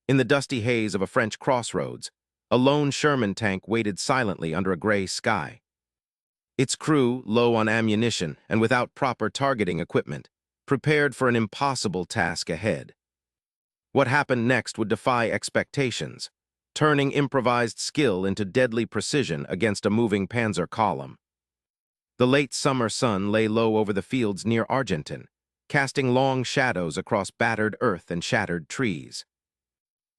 In the dusty haze of a French crossroads, a lone Sherman tank waited silently under a gray sky. Its crew, low on ammunition and without proper targeting equipment, prepared for an impossible task ahead. What happened next would defy expectations, turning improvised skill into deadly precision against a moving Panzer column. The late summer sun lay low over the fields near Argenton, casting long shadows across battered earth and shattered trees.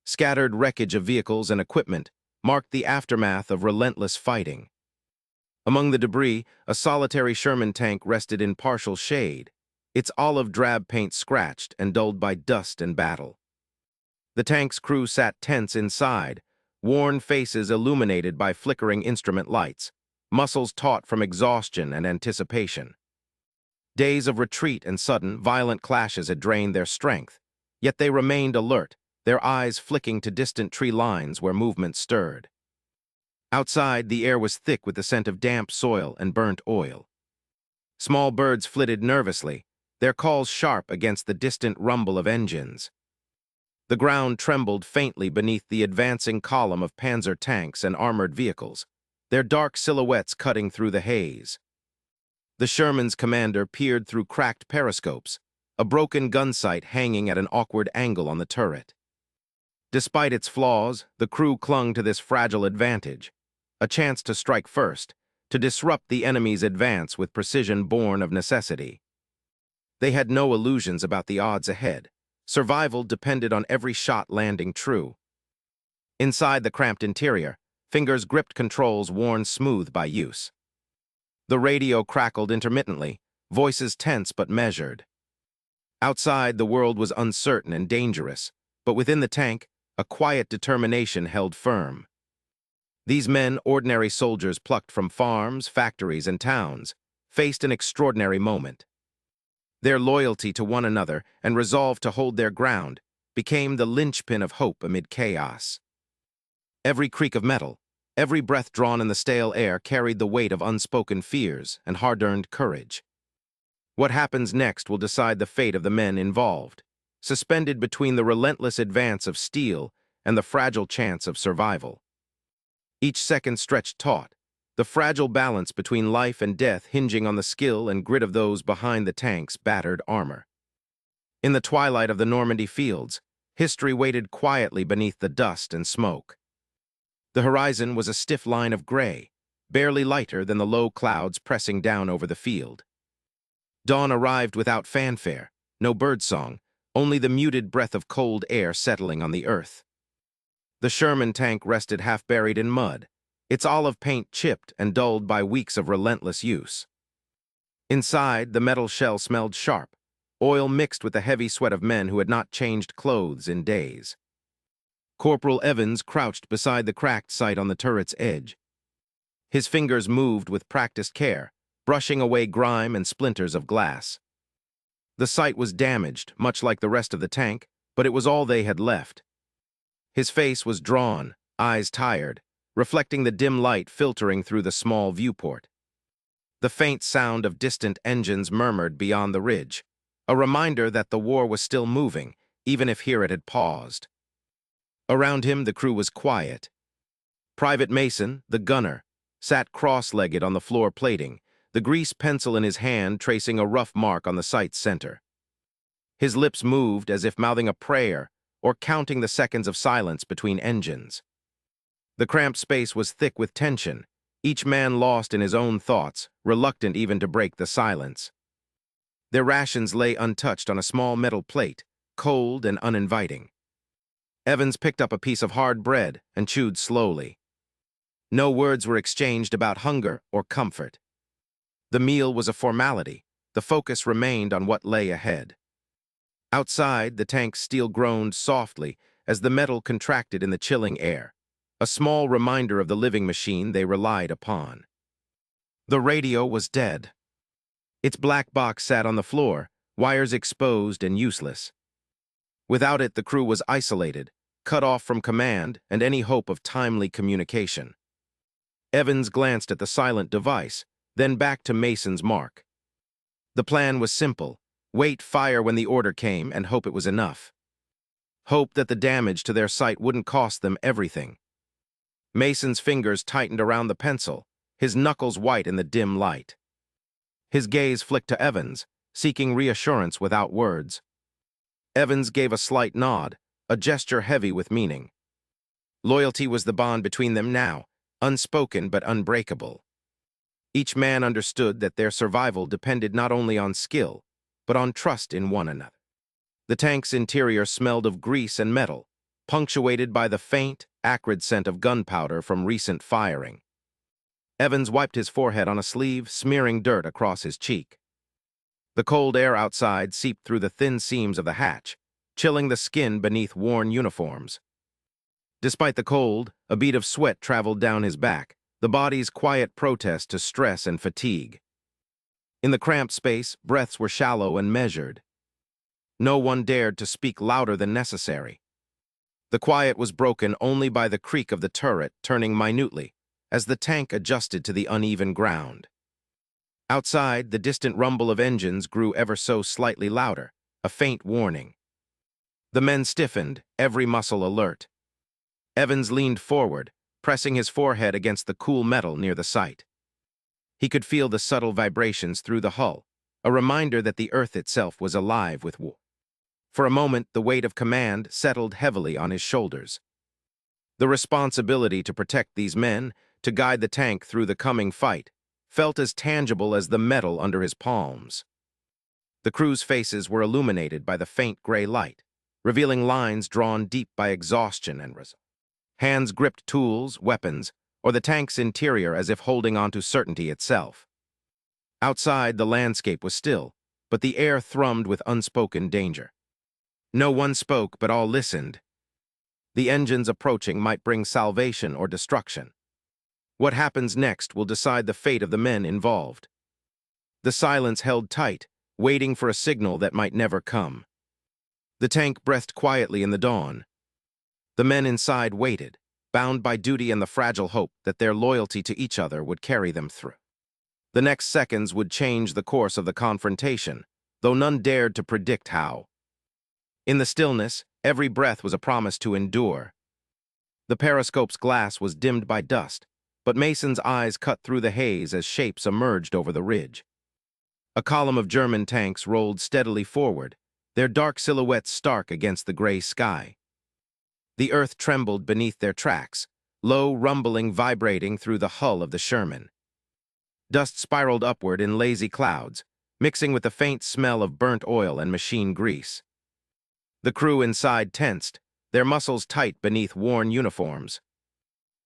Scattered wreckage of vehicles and equipment marked the aftermath of relentless fighting. Among the debris, a solitary Sherman tank rested in partial shade, its olive drab paint scratched and dulled by dust and battle. The tank's crew sat tense inside, worn faces illuminated by flickering instrument lights, muscles taut from exhaustion and anticipation. Days of retreat and sudden, violent clashes had drained their strength, yet they remained alert, their eyes flicking to distant tree lines where movement stirred. Outside, the air was thick with the scent of damp soil and burnt oil. Small birds flitted nervously, their calls sharp against the distant rumble of engines. The ground trembled faintly beneath the advancing column of Panzer tanks and armored vehicles, their dark silhouettes cutting through the haze. The Sherman's commander peered through cracked periscopes, a broken gunsight hanging at an awkward angle on the turret. Despite its flaws, the crew clung to this fragile advantage, a chance to strike first, to disrupt the enemy's advance with precision born of necessity. They had no illusions about the odds ahead. Survival depended on every shot landing true. Inside the cramped interior, fingers gripped controls worn smooth by use. The radio crackled intermittently, voices tense but measured. Outside, the world was uncertain and dangerous, but within the tank, a quiet determination held firm. These men, ordinary soldiers plucked from farms, factories, and towns, faced an extraordinary moment. Their loyalty to one another and resolve to hold their ground became the linchpin of hope amid chaos. Every creak of metal, every breath drawn in the stale air carried the weight of unspoken fears and hard-earned courage. What happens next will decide the fate of the men involved, suspended between the relentless advance of steel and the fragile chance of survival. Each second stretched taut, the fragile balance between life and death hinging on the skill and grit of those behind the tank's battered armor. In the twilight of the Normandy fields, history waited quietly beneath the dust and smoke. The horizon was a stiff line of gray, barely lighter than the low clouds pressing down over the field. Dawn arrived without fanfare, no birdsong, only the muted breath of cold air settling on the earth. The Sherman tank rested half-buried in mud, its olive paint chipped and dulled by weeks of relentless use. Inside, the metal shell smelled sharp, oil mixed with the heavy sweat of men who had not changed clothes in days. Corporal Evans crouched beside the cracked sight on the turret's edge. His fingers moved with practiced care, brushing away grime and splinters of glass. The sight was damaged, much like the rest of the tank, but it was all they had left. His face was drawn, eyes tired, reflecting the dim light filtering through the small viewport. The faint sound of distant engines murmured beyond the ridge, a reminder that the war was still moving, even if here it had paused. Around him, the crew was quiet. Private Mason, the gunner, sat cross-legged on the floor plating, the grease pencil in his hand tracing a rough mark on the sight's center. His lips moved as if mouthing a prayer or counting the seconds of silence between engines. The cramped space was thick with tension, each man lost in his own thoughts, reluctant even to break the silence. Their rations lay untouched on a small metal plate, cold and uninviting. Evans picked up a piece of hard bread and chewed slowly. No words were exchanged about hunger or comfort. The meal was a formality, the focus remained on what lay ahead. Outside, the tank's steel groaned softly as the metal contracted in the chilling air, a small reminder of the living machine they relied upon. The radio was dead. Its black box sat on the floor, wires exposed and useless. Without it, the crew was isolated, cut off from command and any hope of timely communication. Evans glanced at the silent device, then back to Mason's mark. The plan was simple: wait, fire when the order came, and hope it was enough. hoped that the damage to their sight wouldn't cost them everything. Mason's fingers tightened around the pencil, his knuckles white in the dim light. His gaze flicked to Evans, seeking reassurance without words. Evans gave a slight nod, a gesture heavy with meaning. Loyalty was the bond between them now, unspoken but unbreakable. Each man understood that their survival depended not only on skill, but on trust in one another. The tank's interior smelled of grease and metal, punctuated by the faint, acrid scent of gunpowder from recent firing. Evans wiped his forehead on a sleeve, smearing dirt across his cheek. The cold air outside seeped through the thin seams of the hatch, chilling the skin beneath worn uniforms. Despite the cold, a bead of sweat traveled down his back, the body's quiet protest to stress and fatigue. In the cramped space, breaths were shallow and measured. No one dared to speak louder than necessary. The quiet was broken only by the creak of the turret turning minutely as the tank adjusted to the uneven ground. Outside, the distant rumble of engines grew ever so slightly louder, a faint warning. The men stiffened, every muscle alert. Evans leaned forward, pressing his forehead against the cool metal near the sight. He could feel the subtle vibrations through the hull, a reminder that the earth itself was alive with war. For a moment, the weight of command settled heavily on his shoulders. The responsibility to protect these men, to guide the tank through the coming fight, felt as tangible as the metal under his palms. The crew's faces were illuminated by the faint gray light, revealing lines drawn deep by exhaustion and result. Hands gripped tools, weapons, or the tank's interior as if holding on to certainty itself. Outside, the landscape was still, but the air thrummed with unspoken danger. No one spoke, but all listened. The engines approaching might bring salvation or destruction. What happens next will decide the fate of the men involved. The silence held tight, waiting for a signal that might never come. The tank breathed quietly in the dawn. The men inside waited, bound by duty and the fragile hope that their loyalty to each other would carry them through. The next seconds would change the course of the confrontation, though none dared to predict how. In the stillness, every breath was a promise to endure. The periscope's glass was dimmed by dust, but Mason's eyes cut through the haze as shapes emerged over the ridge. A column of German tanks rolled steadily forward, their dark silhouettes stark against the gray sky. The earth trembled beneath their tracks, low rumbling vibrating through the hull of the Sherman. Dust spiraled upward in lazy clouds, mixing with the faint smell of burnt oil and machine grease. The crew inside tensed, their muscles tight beneath worn uniforms.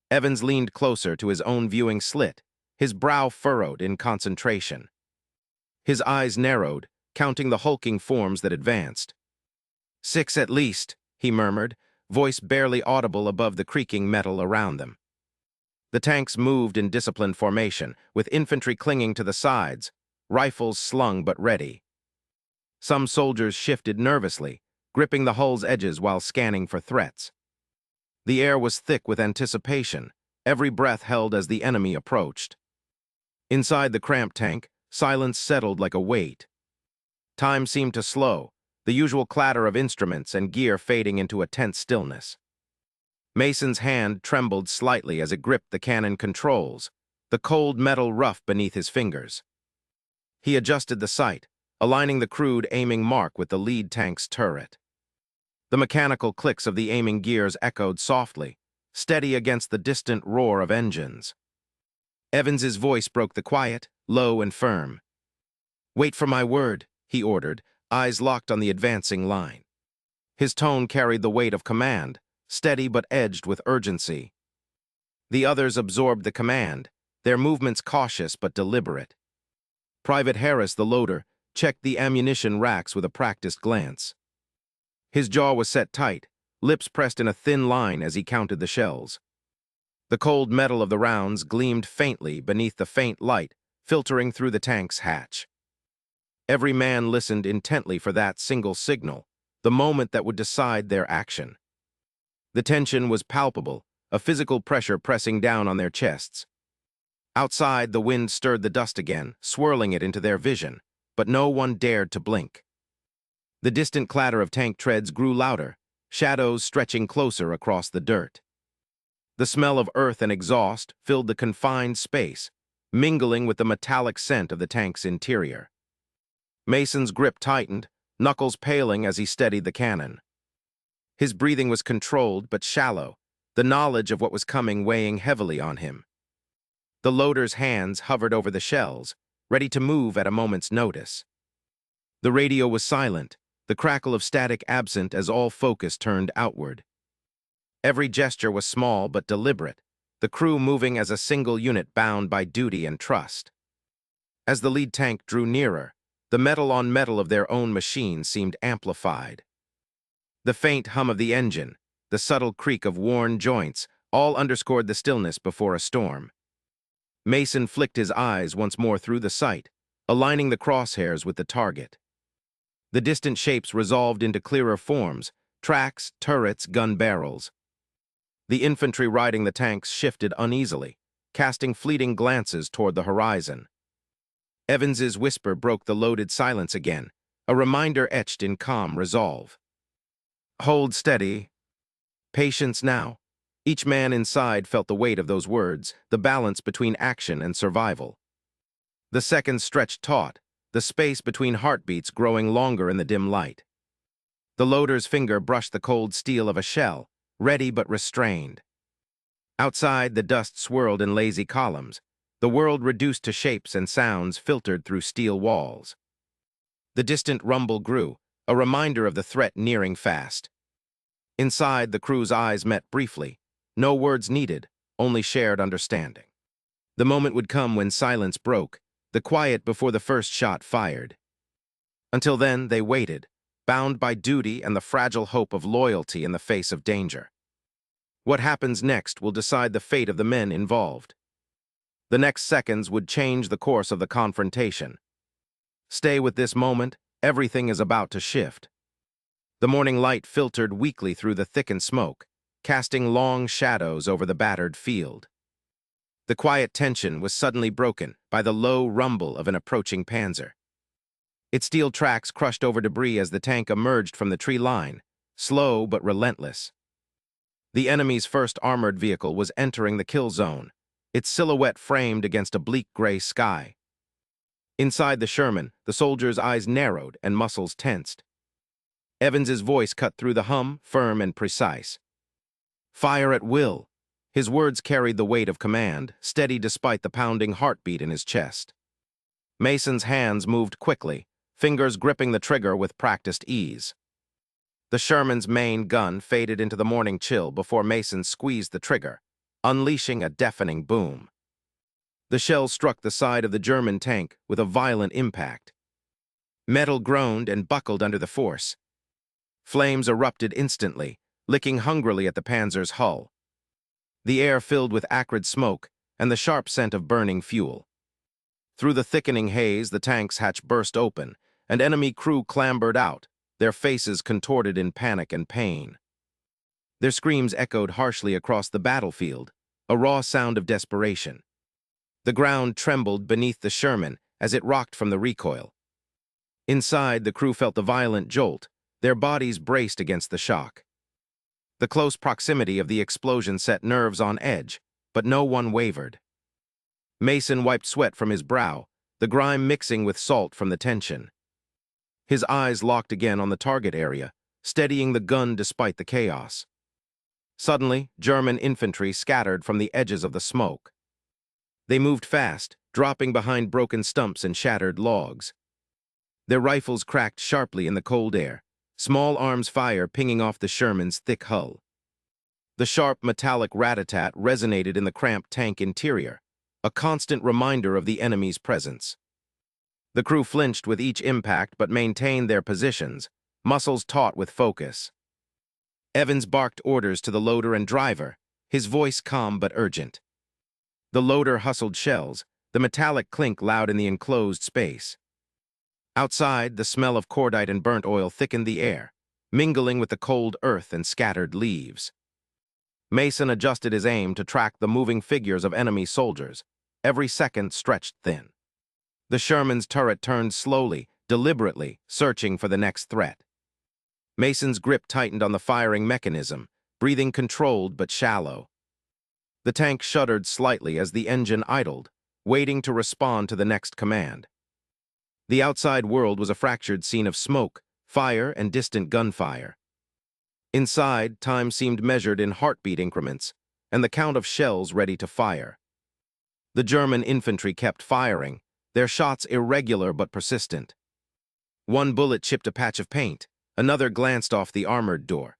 Evans leaned closer to his own viewing slit, his brow furrowed in concentration. His eyes narrowed, counting the hulking forms that advanced. 6 at least, he murmured, voice barely audible above the creaking metal around them. The tanks moved in disciplined formation, with infantry clinging to the sides, rifles slung but ready. Some soldiers shifted nervously, gripping the hull's edges while scanning for threats. The air was thick with anticipation, every breath held as the enemy approached. Inside the cramped tank, silence settled like a weight. Time seemed to slow, the usual clatter of instruments and gear fading into a tense stillness. Mason's hand trembled slightly as it gripped the cannon controls, the cold metal rough beneath his fingers. He adjusted the sight, aligning the crude aiming mark with the lead tank's turret. The mechanical clicks of the aiming gears echoed softly, steady against the distant roar of engines. Evans's voice broke the quiet, low and firm. "Wait for my word," he ordered, eyes locked on the advancing line. His tone carried the weight of command, steady but edged with urgency. The others absorbed the command, their movements cautious but deliberate. Private Harris, the loader, checked the ammunition racks with a practiced glance. His jaw was set tight, lips pressed in a thin line as he counted the shells. The cold metal of the rounds gleamed faintly beneath the faint light filtering through the tank's hatch. Every man listened intently for that single signal, the moment that would decide their action. The tension was palpable, a physical pressure pressing down on their chests. Outside, the wind stirred the dust again, swirling it into their vision, but no one dared to blink. The distant clatter of tank treads grew louder, shadows stretching closer across the dirt. The smell of earth and exhaust filled the confined space, mingling with the metallic scent of the tank's interior. Mason's grip tightened, knuckles paling as he steadied the cannon. His breathing was controlled but shallow, the knowledge of what was coming weighing heavily on him. The loader's hands hovered over the shells, ready to move at a moment's notice. The radio was silent, the crackle of static absent as all focus turned outward. Every gesture was small but deliberate, the crew moving as a single unit bound by duty and trust. As the lead tank drew nearer, the metal on metal of their own machine seemed amplified. The faint hum of the engine, the subtle creak of worn joints, all underscored the stillness before a storm. Mason flicked his eyes once more through the sight, aligning the crosshairs with the target. The distant shapes resolved into clearer forms, tracks, turrets, gun barrels. The infantry riding the tanks shifted uneasily, casting fleeting glances toward the horizon. Evans's whisper broke the loaded silence again, a reminder etched in calm resolve. "Hold steady. Patience now." Each man inside felt the weight of those words, the balance between action and survival. The seconds stretched taut, the space between heartbeats growing longer in the dim light. The loader's finger brushed the cold steel of a shell, ready but restrained. Outside, the dust swirled in lazy columns, the world reduced to shapes and sounds filtered through steel walls. The distant rumble grew, a reminder of the threat nearing fast. Inside, the crew's eyes met briefly. No words needed, only shared understanding. The moment would come when silence broke, the quiet before the first shot fired. Until then, they waited, bound by duty and the fragile hope of loyalty in the face of danger. What happens next will decide the fate of the men involved. The next seconds would change the course of the confrontation. Stay with this moment, everything is about to shift. The morning light filtered weakly through the thickened smoke, casting long shadows over the battered field. The quiet tension was suddenly broken by the low rumble of an approaching Panzer. Its steel tracks crushed over debris as the tank emerged from the tree line, slow but relentless. The enemy's first armored vehicle was entering the kill zone, its silhouette framed against a bleak gray sky. Inside the Sherman, the soldier's eyes narrowed and muscles tensed. Evans's voice cut through the hum, firm and precise. "Fire at will." His words carried the weight of command, steady despite the pounding heartbeat in his chest. Mason's hands moved quickly, fingers gripping the trigger with practiced ease. The Sherman's main gun faded into the morning chill before Mason squeezed the trigger, unleashing a deafening boom. The shell struck the side of the German tank with a violent impact. Metal groaned and buckled under the force. Flames erupted instantly, licking hungrily at the Panzer's hull. The air filled with acrid smoke and the sharp scent of burning fuel. Through the thickening haze, the tank's hatch burst open, and enemy crew clambered out, their faces contorted in panic and pain. Their screams echoed harshly across the battlefield, a raw sound of desperation. The ground trembled beneath the Sherman as it rocked from the recoil. Inside, the crew felt the violent jolt, their bodies braced against the shock. The close proximity of the explosion set nerves on edge, but no one wavered. Mason wiped sweat from his brow, the grime mixing with salt from the tension. His eyes locked again on the target area, steadying the gun despite the chaos. Suddenly, German infantry scattered from the edges of the smoke. They moved fast, dropping behind broken stumps and shattered logs. Their rifles cracked sharply in the cold air, small arms fire pinging off the Sherman's thick hull. The sharp metallic rat-a-tat resonated in the cramped tank interior, a constant reminder of the enemy's presence. The crew flinched with each impact but maintained their positions, muscles taut with focus. Evans barked orders to the loader and driver, his voice calm but urgent. The loader hustled shells, the metallic clink loud in the enclosed space. Outside, the smell of cordite and burnt oil thickened the air, mingling with the cold earth and scattered leaves. Mason adjusted his aim to track the moving figures of enemy soldiers, every second stretched thin. The Sherman's turret turned slowly, deliberately, searching for the next threat. Mason's grip tightened on the firing mechanism, breathing controlled but shallow. The tank shuddered slightly as the engine idled, waiting to respond to the next command. The outside world was a fractured scene of smoke, fire, and distant gunfire. Inside, time seemed measured in heartbeat increments, and the count of shells ready to fire. The German infantry kept firing, their shots irregular but persistent. One bullet chipped a patch of paint, another glanced off the armored door.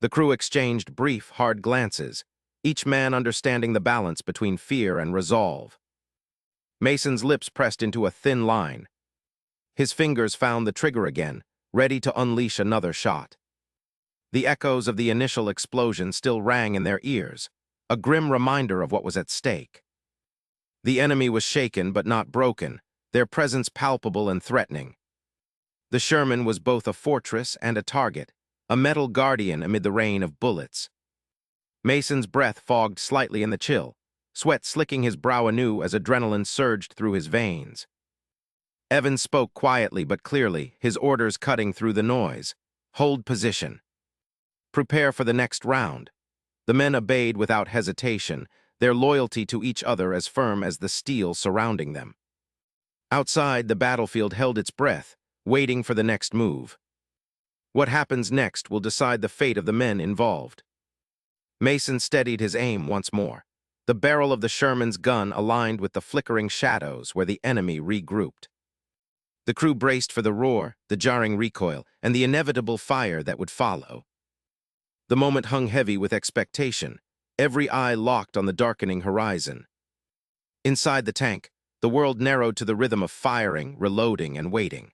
The crew exchanged brief, hard glances, each man understanding the balance between fear and resolve. Mason's lips pressed into a thin line. His fingers found the trigger again, ready to unleash another shot. The echoes of the initial explosion still rang in their ears, a grim reminder of what was at stake. The enemy was shaken but not broken, their presence palpable and threatening. The Sherman was both a fortress and a target, a metal guardian amid the rain of bullets. Mason's breath fogged slightly in the chill, sweat slicking his brow anew as adrenaline surged through his veins. Evans spoke quietly but clearly, his orders cutting through the noise. Hold position. Prepare for the next round. The men obeyed without hesitation, their loyalty to each other as firm as the steel surrounding them. Outside, the battlefield held its breath, waiting for the next move. What happens next will decide the fate of the men involved. Mason steadied his aim once more. The barrel of the Sherman's gun aligned with the flickering shadows where the enemy regrouped. The crew braced for the roar, the jarring recoil, and the inevitable fire that would follow. The moment hung heavy with expectation, every eye locked on the darkening horizon. Inside the tank, the world narrowed to the rhythm of firing, reloading, and waiting.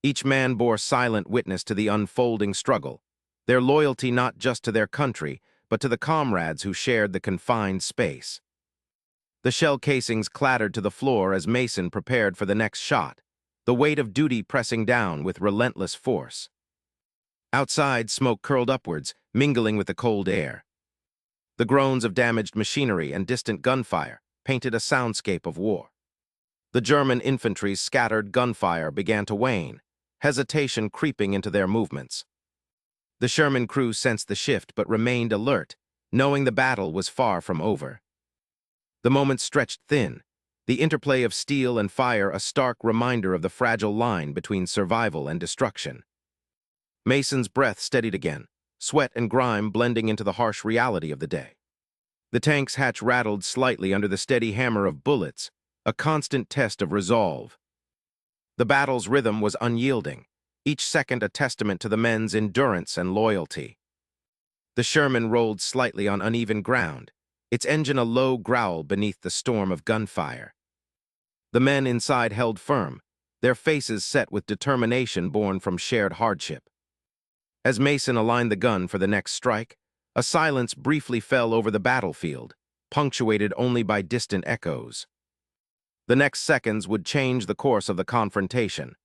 Each man bore silent witness to the unfolding struggle, their loyalty not just to their country, but to the comrades who shared the confined space. The shell casings clattered to the floor as Mason prepared for the next shot, the weight of duty pressing down with relentless force. Outside, smoke curled upwards, mingling with the cold air. The groans of damaged machinery and distant gunfire painted a soundscape of war. The German infantry's scattered gunfire began to wane, hesitation creeping into their movements. The Sherman crew sensed the shift but remained alert, knowing the battle was far from over. The moments stretched thin, the interplay of steel and fire a stark reminder of the fragile line between survival and destruction. Mason's breath steadied again, sweat and grime blending into the harsh reality of the day. The tank's hatch rattled slightly under the steady hammer of bullets, a constant test of resolve. The battle's rhythm was unyielding, each second a testament to the men's endurance and loyalty. The Sherman rolled slightly on uneven ground, its engine a low growl beneath the storm of gunfire. The men inside held firm, their faces set with determination born from shared hardship. As Mason aligned the gun for the next strike, a silence briefly fell over the battlefield, punctuated only by distant echoes. The next seconds would change the course of the confrontation.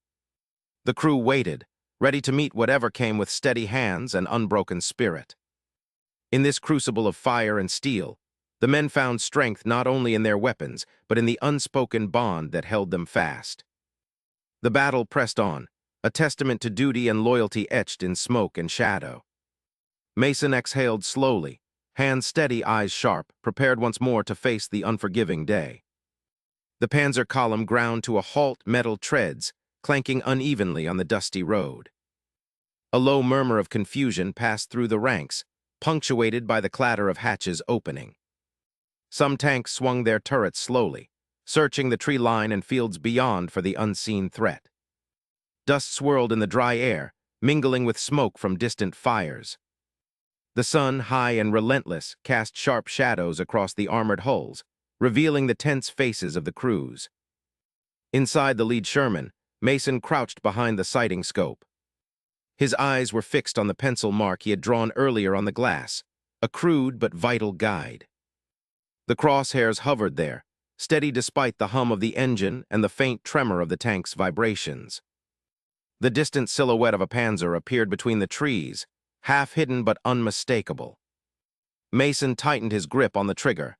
The crew waited, ready to meet whatever came with steady hands and unbroken spirit. In this crucible of fire and steel, the men found strength not only in their weapons, but in the unspoken bond that held them fast. The battle pressed on, a testament to duty and loyalty etched in smoke and shadow. Mason exhaled slowly, hands steady, eyes sharp, prepared once more to face the unforgiving day. The Panzer column ground to a halt, metal treads, clanking unevenly on the dusty road. A low murmur of confusion passed through the ranks, punctuated by the clatter of hatches opening. Some tanks swung their turrets slowly, searching the tree line and fields beyond for the unseen threat. Dust swirled in the dry air, mingling with smoke from distant fires. The sun, high and relentless, cast sharp shadows across the armored hulls, revealing the tense faces of the crews. Inside the lead Sherman, Mason crouched behind the sighting scope. His eyes were fixed on the pencil mark he had drawn earlier on the glass, a crude but vital guide. The crosshairs hovered there, steady despite the hum of the engine and the faint tremor of the tank's vibrations. The distant silhouette of a Panzer appeared between the trees, half hidden but unmistakable. Mason tightened his grip on the trigger.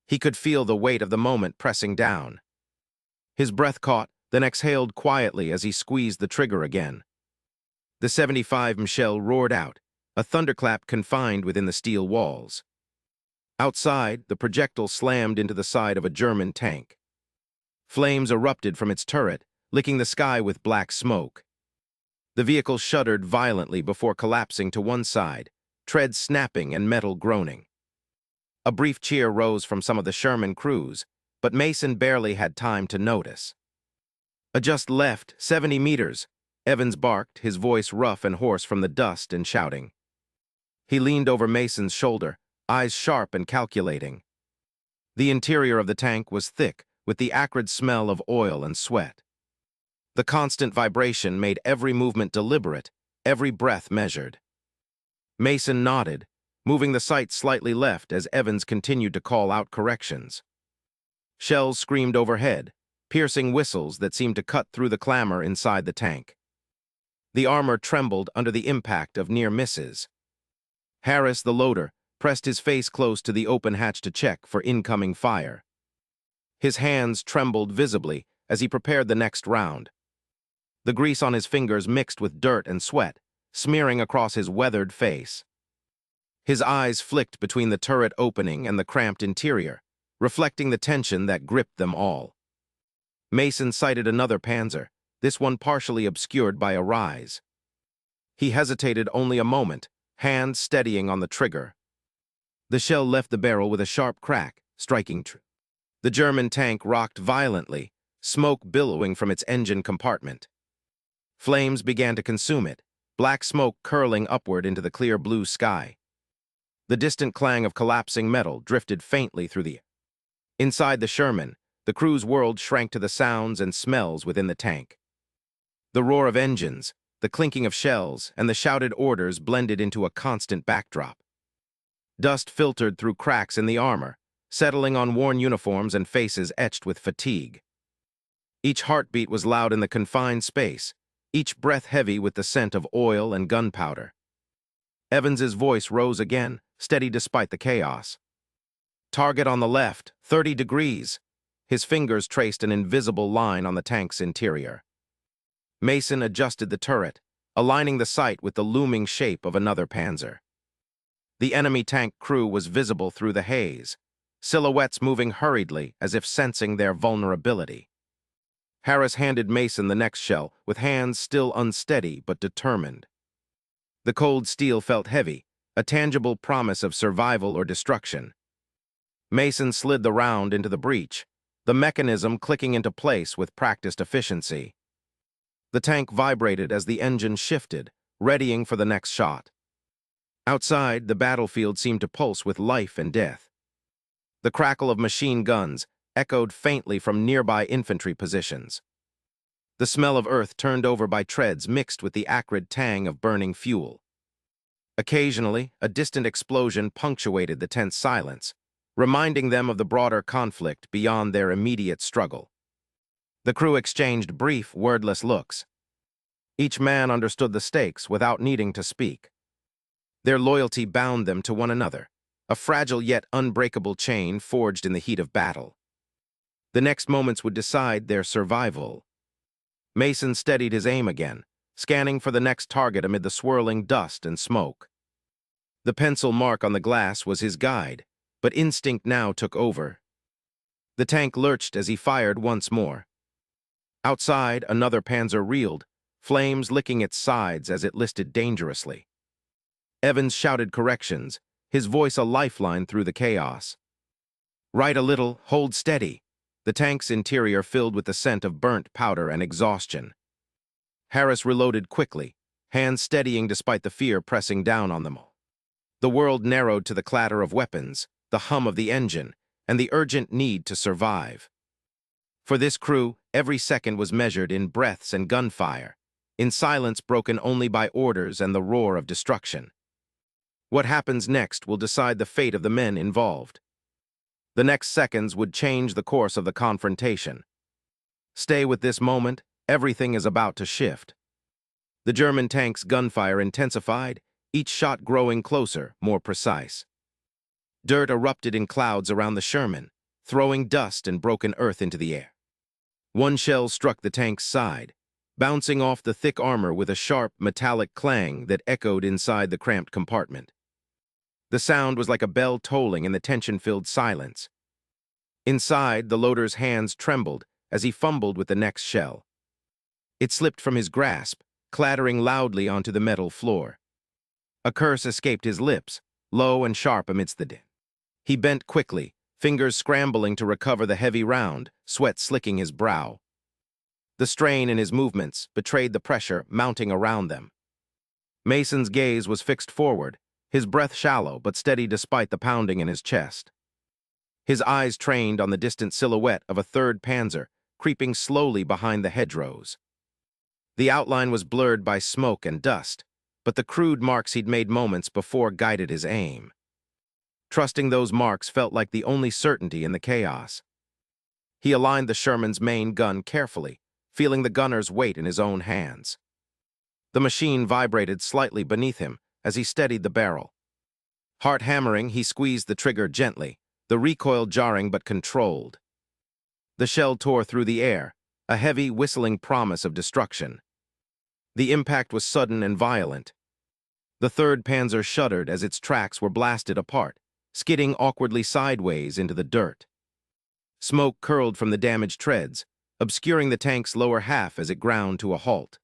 He could feel the weight of the moment pressing down. His breath caught, then exhaled quietly as he squeezed the trigger again. The 75 shell roared out, a thunderclap confined within the steel walls. Outside, the projectile slammed into the side of a German tank. Flames erupted from its turret, licking the sky with black smoke. The vehicle shuddered violently before collapsing to one side, treads snapping and metal groaning. A brief cheer rose from some of the Sherman crews, but Mason barely had time to notice. "Just left, 70 meters," Evans barked, his voice rough and hoarse from the dust and shouting. He leaned over Mason's shoulder, eyes sharp and calculating. The interior of the tank was thick, with the acrid smell of oil and sweat. The constant vibration made every movement deliberate, every breath measured. Mason nodded, moving the sight slightly left as Evans continued to call out corrections. Shells screamed overhead, piercing whistles that seemed to cut through the clamor inside the tank. The armor trembled under the impact of near misses. Harris, the loader, pressed his face close to the open hatch to check for incoming fire. His hands trembled visibly as he prepared the next round. The grease on his fingers mixed with dirt and sweat, smearing across his weathered face. His eyes flicked between the turret opening and the cramped interior, reflecting the tension that gripped them all. Mason sighted another Panzer, this one partially obscured by a rise. He hesitated only a moment, hand steadying on the trigger. The shell left the barrel with a sharp crack, striking true. The German tank rocked violently, smoke billowing from its engine compartment. Flames began to consume it, black smoke curling upward into the clear blue sky. The distant clang of collapsing metal drifted faintly through the air. Inside the Sherman, the crew's world shrank to the sounds and smells within the tank. The roar of engines, the clinking of shells, and the shouted orders blended into a constant backdrop. Dust filtered through cracks in the armor, settling on worn uniforms and faces etched with fatigue. Each heartbeat was loud in the confined space, each breath heavy with the scent of oil and gunpowder. Evans's voice rose again, steady despite the chaos. "Target on the left, 30 degrees." His fingers traced an invisible line on the tank's interior. Mason adjusted the turret, aligning the sight with the looming shape of another Panzer. The enemy tank crew was visible through the haze, silhouettes moving hurriedly as if sensing their vulnerability. Harris handed Mason the next shell, with hands still unsteady but determined. The cold steel felt heavy, a tangible promise of survival or destruction. Mason slid the round into the breech, the mechanism clicking into place with practiced efficiency. The tank vibrated as the engine shifted, readying for the next shot. Outside, the battlefield seemed to pulse with life and death. The crackle of machine guns echoed faintly from nearby infantry positions. The smell of earth turned over by treads mixed with the acrid tang of burning fuel. Occasionally, a distant explosion punctuated the tense silence, reminding them of the broader conflict beyond their immediate struggle. The crew exchanged brief, wordless looks. Each man understood the stakes without needing to speak. Their loyalty bound them to one another, a fragile yet unbreakable chain forged in the heat of battle. The next moments would decide their survival. Mason steadied his aim again, scanning for the next target amid the swirling dust and smoke. The pencil mark on the glass was his guide, but instinct now took over. The tank lurched as he fired once more. Outside, another Panzer reeled, flames licking its sides as it listed dangerously. Evans shouted corrections, his voice a lifeline through the chaos. "Right a little, hold steady." The tank's interior filled with the scent of burnt powder and exhaustion. Harris reloaded quickly, hands steadying despite the fear pressing down on them all. The world narrowed to the clatter of weapons, the hum of the engine, and the urgent need to survive. For this crew, every second was measured in breaths and gunfire, in silence broken only by orders and the roar of destruction. What happens next will decide the fate of the men involved. The next seconds would change the course of the confrontation. Stay with this moment, everything is about to shift. The German tank's gunfire intensified, each shot growing closer, more precise. Dirt erupted in clouds around the Sherman, throwing dust and broken earth into the air. One shell struck the tank's side, bouncing off the thick armor with a sharp, metallic clang that echoed inside the cramped compartment. The sound was like a bell tolling in the tension-filled silence. Inside, the loader's hands trembled as he fumbled with the next shell. It slipped from his grasp, clattering loudly onto the metal floor. A curse escaped his lips, low and sharp amidst the din. He bent quickly, fingers scrambling to recover the heavy round, sweat slicking his brow. The strain in his movements betrayed the pressure mounting around them. Mason's gaze was fixed forward, his breath shallow but steady despite the pounding in his chest. His eyes trained on the distant silhouette of a third Panzer, creeping slowly behind the hedgerows. The outline was blurred by smoke and dust, but the crude marks he'd made moments before guided his aim. Trusting those marks felt like the only certainty in the chaos. He aligned the Sherman's main gun carefully, feeling the gunner's weight in his own hands. The machine vibrated slightly beneath him as he steadied the barrel. Heart hammering, he squeezed the trigger gently, the recoil jarring but controlled. The shell tore through the air, a heavy, whistling promise of destruction. The impact was sudden and violent. The third Panzer shuddered as its tracks were blasted apart, skidding awkwardly sideways into the dirt. Smoke curled from the damaged treads, obscuring the tank's lower half as it ground to a halt.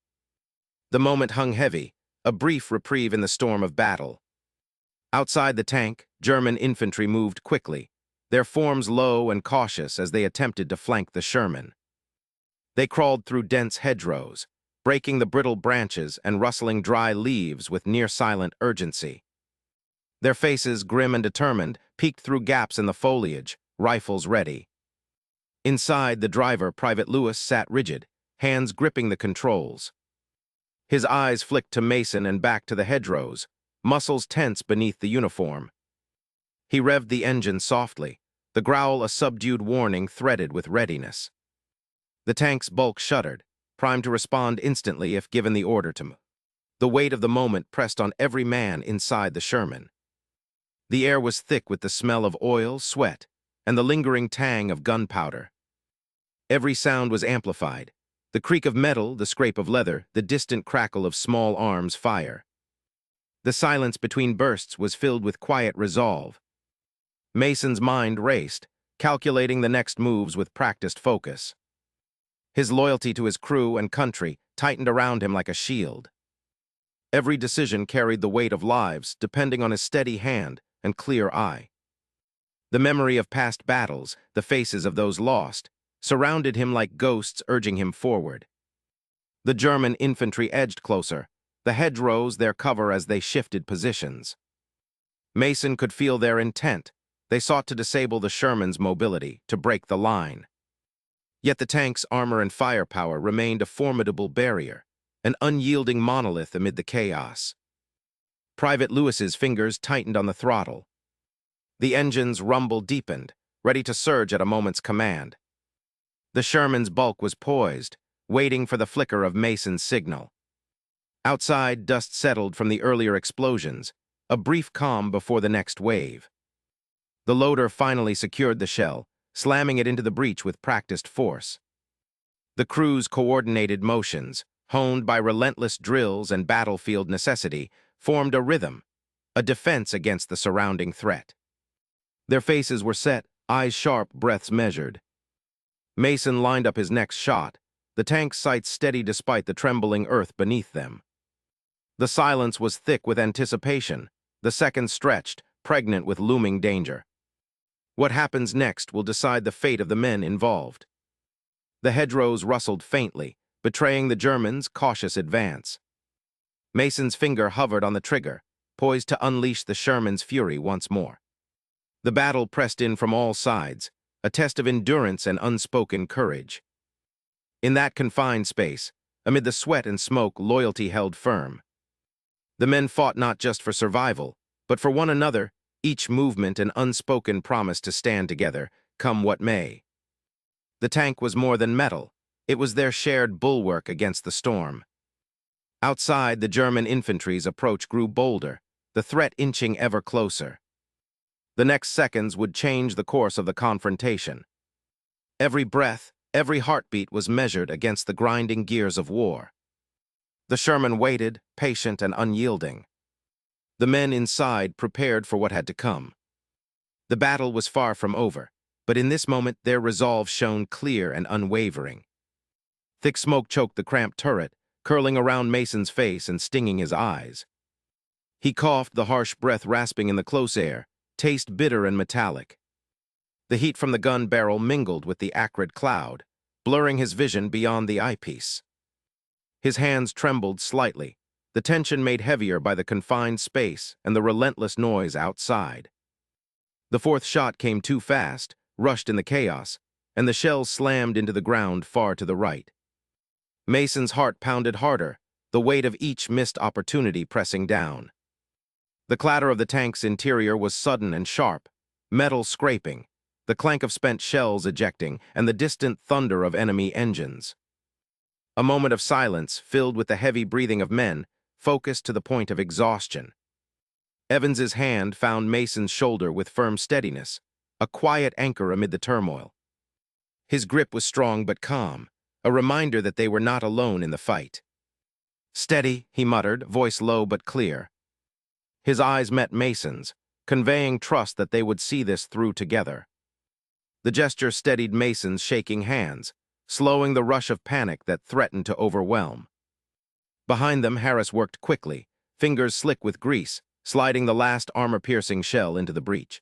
The moment hung heavy, a brief reprieve in the storm of battle. Outside the tank, German infantry moved quickly, their forms low and cautious as they attempted to flank the Sherman. They crawled through dense hedgerows, breaking the brittle branches and rustling dry leaves with near-silent urgency. Their faces, grim and determined, peeked through gaps in the foliage, rifles ready. Inside, the driver, Private Lewis, sat rigid, hands gripping the controls. His eyes flicked to Mason and back to the hedgerows, muscles tense beneath the uniform. He revved the engine softly, the growl a subdued warning threaded with readiness. The tank's bulk shuddered, primed to respond instantly if given the order to move. The weight of the moment pressed on every man inside the Sherman. The air was thick with the smell of oil, sweat, and the lingering tang of gunpowder. Every sound was amplified, the creak of metal, the scrape of leather, the distant crackle of small arms fire. The silence between bursts was filled with quiet resolve. Mason's mind raced, calculating the next moves with practiced focus. His loyalty to his crew and country tightened around him like a shield. Every decision carried the weight of lives, depending on his steady hand and clear eye. The memory of past battles, the faces of those lost, surrounded him like ghosts urging him forward. The German infantry edged closer, the hedgerows their cover as they shifted positions. Mason could feel their intent. They sought to disable the Sherman's mobility, to break the line. Yet the tank's armor and firepower remained a formidable barrier, an unyielding monolith amid the chaos. Private Lewis's fingers tightened on the throttle. The engine's rumble deepened, ready to surge at a moment's command. The Sherman's bulk was poised, waiting for the flicker of Mason's signal. Outside, dust settled from the earlier explosions, a brief calm before the next wave. The loader finally secured the shell, slamming it into the breach with practiced force. The crew's coordinated motions, honed by relentless drills and battlefield necessity, formed a rhythm, a defense against the surrounding threat. Their faces were set, eyes sharp, breaths measured. Mason lined up his next shot, the tank's sights steady despite the trembling earth beneath them. The silence was thick with anticipation, the seconds stretched, pregnant with looming danger. What happens next will decide the fate of the men involved. The hedgerows rustled faintly, betraying the Germans' cautious advance. Mason's finger hovered on the trigger, poised to unleash the Sherman's fury once more. The battle pressed in from all sides, a test of endurance and unspoken courage. In that confined space, amid the sweat and smoke, loyalty held firm. The men fought not just for survival, but for one another, each movement an unspoken promise to stand together, come what may. The tank was more than metal, it was their shared bulwark against the storm. Outside, the German infantry's approach grew bolder, the threat inching ever closer. The next seconds would change the course of the confrontation. Every breath, Every heartbeat was measured against the grinding gears of war. The Sherman waited, patient and unyielding. The men inside prepared for what had to come. The battle was far from over, but in this moment their resolve shone clear and unwavering. Thick smoke choked the cramped turret, curling around Mason's face and stinging his eyes. He coughed, the harsh breath rasping in the close air, taste bitter and metallic. The heat from the gun barrel mingled with the acrid cloud, blurring his vision beyond the eyepiece. His hands trembled slightly, the tension made heavier by the confined space and the relentless noise outside. The fourth shot came too fast, rushed in the chaos, and the shells slammed into the ground far to the right. Mason's heart pounded harder, the weight of each missed opportunity pressing down. The clatter of the tank's interior was sudden and sharp, metal scraping, the clank of spent shells ejecting, and the distant thunder of enemy engines. A moment of silence, filled with the heavy breathing of men, focused to the point of exhaustion. Evans's hand found Mason's shoulder with firm steadiness, a quiet anchor amid the turmoil. His grip was strong but calm, a reminder that they were not alone in the fight. "Steady," he muttered, voice low but clear. His eyes met Mason's, conveying trust that they would see this through together. The gesture steadied Mason's shaking hands, slowing the rush of panic that threatened to overwhelm. Behind them, Harris worked quickly, fingers slick with grease, sliding the last armor-piercing shell into the breach.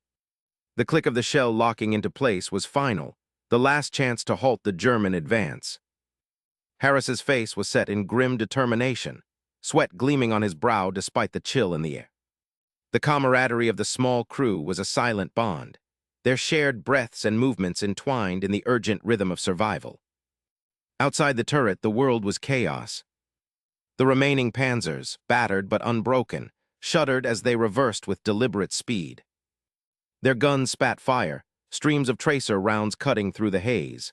The click of the shell locking into place was final, the last chance to halt the German advance. Harris's face was set in grim determination, sweat gleaming on his brow despite the chill in the air. The camaraderie of the small crew was a silent bond, their shared breaths and movements entwined in the urgent rhythm of survival. Outside the turret, the world was chaos. The remaining Panzers, battered but unbroken, shuddered as they reversed with deliberate speed. Their guns spat fire, streams of tracer rounds cutting through the haze.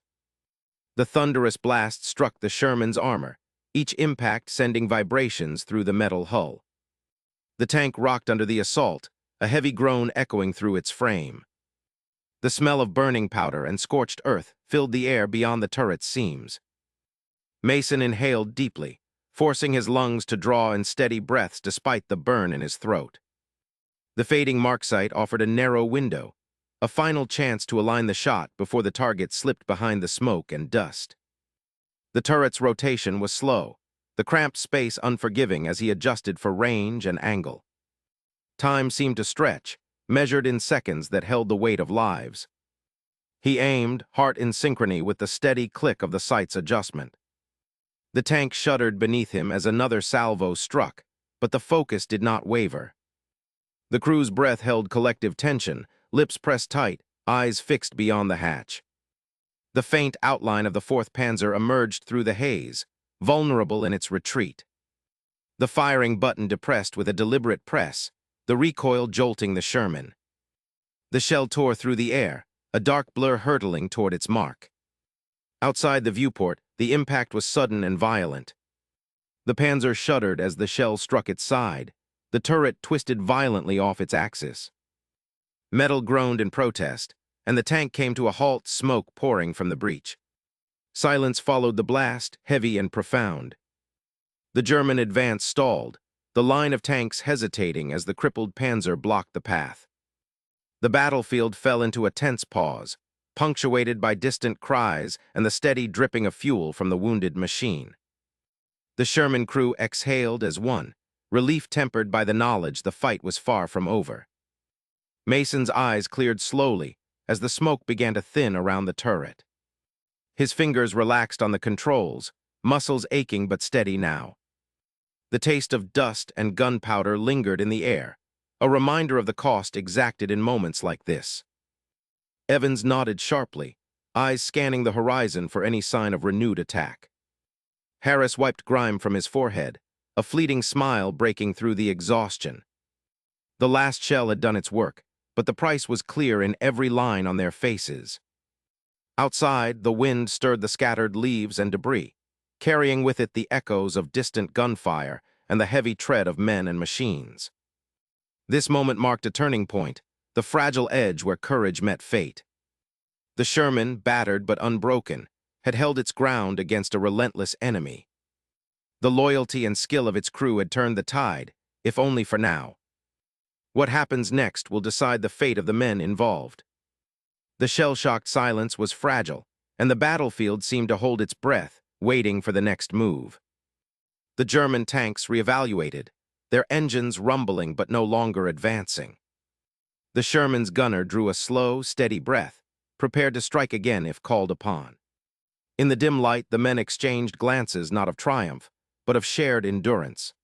The thunderous blast struck the Sherman's armor, each impact sending vibrations through the metal hull. The tank rocked under the assault, a heavy groan echoing through its frame. The smell of burning powder and scorched earth filled the air beyond the turret's seams. Mason inhaled deeply, forcing his lungs to draw in steady breaths despite the burn in his throat. The fading mark sight offered a narrow window, a final chance to align the shot before the target slipped behind the smoke and dust. The turret's rotation was slow, the cramped space unforgiving as he adjusted for range and angle. Time seemed to stretch, measured in seconds that held the weight of lives. He aimed, heart in synchrony with the steady click of the sight's adjustment. The tank shuddered beneath him as another salvo struck, but the focus did not waver. The crew's breath held collective tension, lips pressed tight, eyes fixed beyond the hatch. The faint outline of the 4th Panzer emerged through the haze, vulnerable in its retreat. The firing button depressed with a deliberate press, the recoil jolting the Sherman. The shell tore through the air, a dark blur hurtling toward its mark. Outside the viewport, the impact was sudden and violent. The Panzer shuddered as the shell struck its side, the turret twisted violently off its axis. Metal groaned in protest, and the tank came to a halt, smoke pouring from the breach. Silence followed the blast, heavy and profound. The German advance stalled, the line of tanks hesitating as the crippled Panzer blocked the path. The battlefield fell into a tense pause, punctuated by distant cries and the steady dripping of fuel from the wounded machine. The Sherman crew exhaled as one, relief tempered by the knowledge the fight was far from over. Mason's eyes cleared slowly as the smoke began to thin around the turret. His fingers relaxed on the controls, muscles aching but steady now. The taste of dust and gunpowder lingered in the air, a reminder of the cost exacted in moments like this. Evans nodded sharply, eyes scanning the horizon for any sign of renewed attack. Harris wiped grime from his forehead, a fleeting smile breaking through the exhaustion. The last shell had done its work, but the price was clear in every line on their faces. Outside, the wind stirred the scattered leaves and debris, carrying with it the echoes of distant gunfire and the heavy tread of men and machines. This moment marked a turning point, the fragile edge where courage met fate. The Sherman, battered but unbroken, had held its ground against a relentless enemy. The loyalty and skill of its crew had turned the tide, if only for now. What happens next will decide the fate of the men involved. The shell-shocked silence was fragile, and the battlefield seemed to hold its breath, waiting for the next move. The German tanks reevaluated, their engines rumbling but no longer advancing. The Sherman's gunner drew a slow, steady breath, prepared to strike again if called upon. In the dim light, the men exchanged glances not of triumph, but of shared endurance.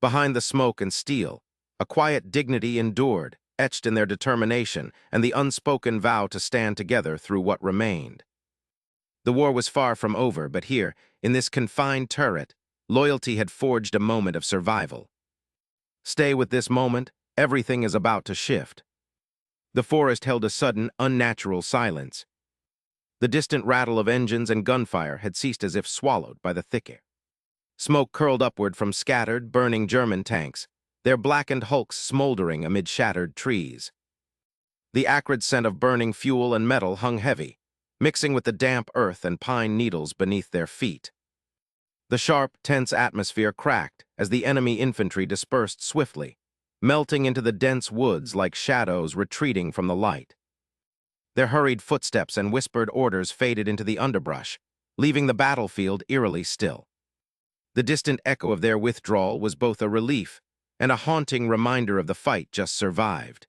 Behind the smoke and steel, a quiet dignity endured, etched in their determination and the unspoken vow to stand together through what remained. The war was far from over, but here, in this confined turret, loyalty had forged a moment of survival. Stay with this moment, everything is about to shift. The forest held a sudden, unnatural silence. The distant rattle of engines and gunfire had ceased as if swallowed by the thick air. Smoke curled upward from scattered, burning German tanks, their blackened hulks smoldering amid shattered trees. The acrid scent of burning fuel and metal hung heavy, mixing with the damp earth and pine needles beneath their feet. The sharp, tense atmosphere cracked as the enemy infantry dispersed swiftly, melting into the dense woods like shadows retreating from the light. Their hurried footsteps and whispered orders faded into the underbrush, leaving the battlefield eerily still. The distant echo of their withdrawal was both a relief and a haunting reminder of the fight just survived.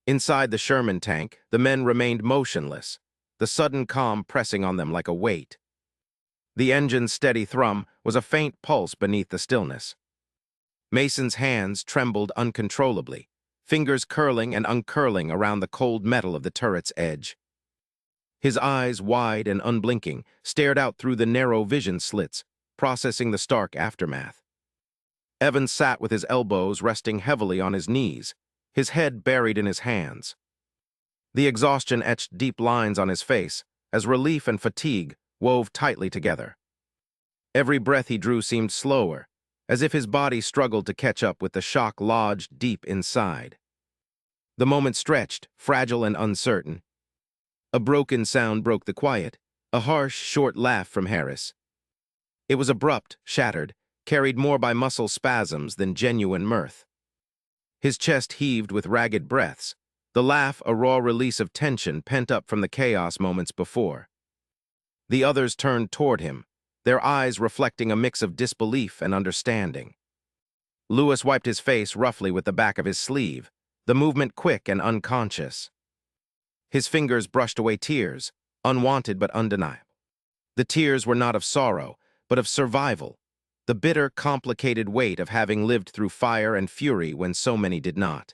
Inside the Sherman tank, the men remained motionless, the sudden calm pressing on them like a weight. The engine's steady thrum was a faint pulse beneath the stillness. Mason's hands trembled uncontrollably, fingers curling and uncurling around the cold metal of the turret's edge. His eyes, wide and unblinking, stared out through the narrow vision slits, processing the stark aftermath. Evans sat with his elbows resting heavily on his knees, his head buried in his hands. The exhaustion etched deep lines on his face, as relief and fatigue wove tightly together. Every breath he drew seemed slower, as if his body struggled to catch up with the shock lodged deep inside. The moment stretched, fragile and uncertain. A broken sound broke the quiet, a harsh, short laugh from Harris. It was abrupt, shattered, carried more by muscle spasms than genuine mirth. His chest heaved with ragged breaths, the laugh a raw release of tension pent up from the chaos moments before. The others turned toward him, their eyes reflecting a mix of disbelief and understanding. Lewis wiped his face roughly with the back of his sleeve, the movement quick and unconscious. His fingers brushed away tears, unwanted but undeniable. The tears were not of sorrow, but of survival, the bitter, complicated weight of having lived through fire and fury when so many did not.